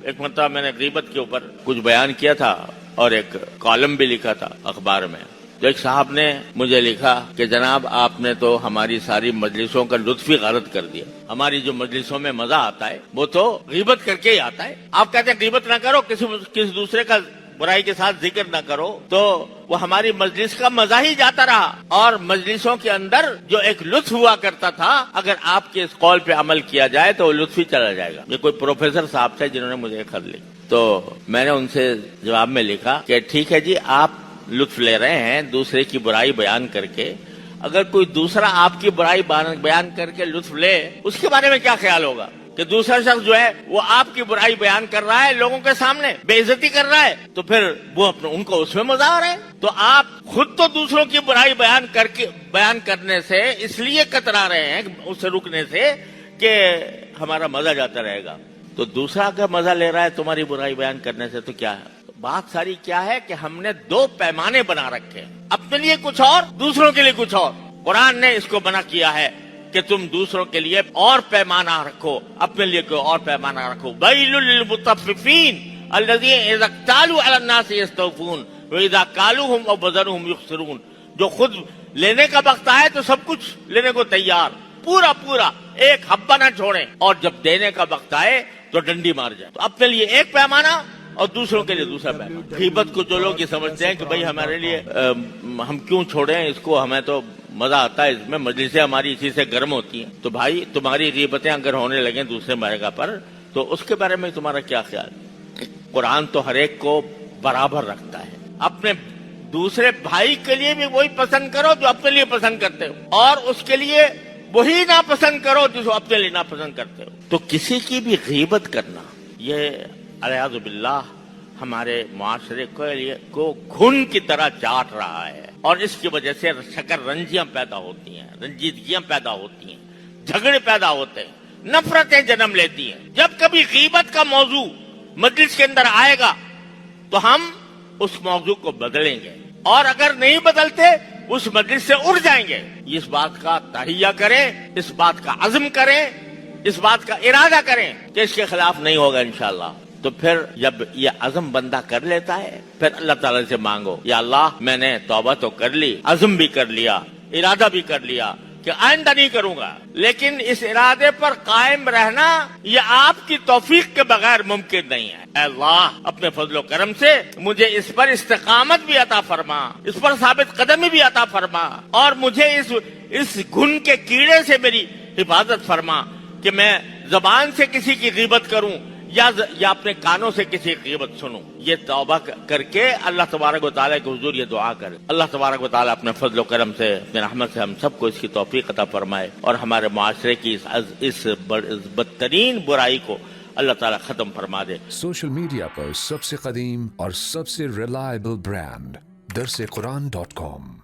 ایک مرتبہ میں نے غیبت کے اوپر کچھ بیان کیا تھا اور ایک کالم بھی لکھا تھا اخبار میں. تو ایک صاحب نے مجھے لکھا کہ جناب آپ نے تو ہماری ساری مجلسوں کا لطف ہی غارت کر دیا. ہماری جو مجلسوں میں مزہ آتا ہے وہ تو غیبت کر کے ہی آتا ہے. آپ کہتے ہیں غیبت نہ کرو, کسی دوسرے کا برائی کے ساتھ ذکر نہ کرو, تو وہ ہماری مجلس کا مزہ ہی جاتا رہا. اور مجلسوں کے اندر جو ایک لطف ہوا کرتا تھا, اگر آپ کے اس قول پہ عمل کیا جائے تو وہ لطف ہی چلا جائے گا. یہ کوئی پروفیسر صاحب تھے جنہوں نے مجھے ایک خط لکھی. تو میں نے ان سے جواب میں لکھا کہ ٹھیک ہے جی, آپ لطف لے رہے ہیں دوسرے کی برائی بیان کر کے, اگر کوئی دوسرا آپ کی برائی بیان کر کے لطف لے, اس کے بارے میں کیا خیال ہوگا کہ دوسرا شخص جو ہے وہ آپ کی برائی بیان کر رہا ہے, لوگوں کے سامنے بے عزتی کر رہا ہے, تو پھر وہ ان کو اس میں مزہ آ رہا ہے. تو آپ خود تو دوسروں کی برائی بیان کرنے سے اس لیے کترا رہے ہیں, اس سے رکنے سے کہ ہمارا مزہ جاتا رہے گا. تو دوسرا کا مزہ لے رہا ہے تمہاری برائی بیان کرنے سے, تو کیا ہے بات ساری کیا ہے کہ ہم نے دو پیمانے بنا رکھے ہیں, اپنے لیے کچھ اور, دوسروں کے لیے کچھ اور. قرآن نے اس کو منع کیا ہے کہ تم دوسروں کے لیے اور پیمانہ رکھو, اپنے لیے کوئی اور پیمانہ رکھو. ویل للمطففین الذین اذا اکتالوا علی الناس یستوفون واذا کالوہم او وزنہم یخسرون. جو خود لینے کا وقت آئے تو سب کچھ لینے کو تیار, پورا ایک حبہ نہ چھوڑیں, اور جب دینے کا وقت آئے تو ڈنڈی مار جائے. تو اپنے لیے ایک پیمانہ اور دوسروں کے لیے دوسرا پیمانہ. غیبت کو جو لوگ یہ سمجھتے ہیں کہ بھئی ہمارے لیے ہم کیوں چھوڑیں اس کو, ہمیں تو مزہ آتا ہے اس میں, مجلسیں ہماری اسی سے گرم ہوتی ہیں. تو بھائی تمہاری غیبتیں اگر ہونے لگیں دوسرے جگہ پر, تو اس کے بارے میں تمہارا کیا خیال؟ قرآن تو ہر ایک کو برابر رکھتا ہے. اپنے دوسرے بھائی کے لیے بھی وہی پسند کرو جو اپنے لیے پسند کرتے ہو, اور اس کے لیے وہی ناپسند کرو جو اپنے لیے ناپسند کرتے ہو. تو کسی کی بھی غیبت کرنا یہ الیاذ باللہ ہمارے معاشرے کو گھن کی طرح چاٹ رہا ہے, اور اس کی وجہ سے شکر رنجیاں پیدا ہوتی ہیں, رنجیدگیاں پیدا ہوتی ہیں, جھگڑے پیدا ہوتے ہیں, نفرتیں جنم لیتی ہیں. جب کبھی غیبت کا موضوع مجلس کے اندر آئے گا تو ہم اس موضوع کو بدلیں گے, اور اگر نہیں بدلتے اس مجلس سے اڑ جائیں گے. اس بات کا تہیہ کریں, اس بات کا عزم کریں, اس بات کا ارادہ کریں کہ اس کے خلاف نہیں ہوگا انشاءاللہ. تو پھر جب یہ عزم بندہ کر لیتا ہے, پھر اللہ تعالیٰ سے مانگو, یا اللہ میں نے توبہ تو کر لی, عزم بھی کر لیا, ارادہ بھی کر لیا کہ آئندہ نہیں کروں گا, لیکن اس ارادے پر قائم رہنا یہ آپ کی توفیق کے بغیر ممکن نہیں ہے. اے اللہ اپنے فضل و کرم سے مجھے اس پر استقامت بھی عطا فرما, اس پر ثابت قدمی بھی عطا فرما, اور مجھے اس گھن کے کیڑے سے میری حفاظت فرما کہ میں زبان سے کسی کی غیبت کروں یا اپنے کانوں سے کسی کی غیبت سنوں. یہ توبہ کر کے اللہ تبارک و تعالیٰ کے حضور یہ دعا کرے. اللہ تبارک و تعالیٰ اپنے فضل و کرم سے, اپنے رحمت سے ہم سب کو اس کی توفیق عطا فرمائے, اور ہمارے معاشرے کی اس بدترین برائی کو اللہ تعالیٰ ختم فرما دے. سوشل میڈیا پر سب سے قدیم اور سب سے ریلائبل برانڈ درسقرآن.com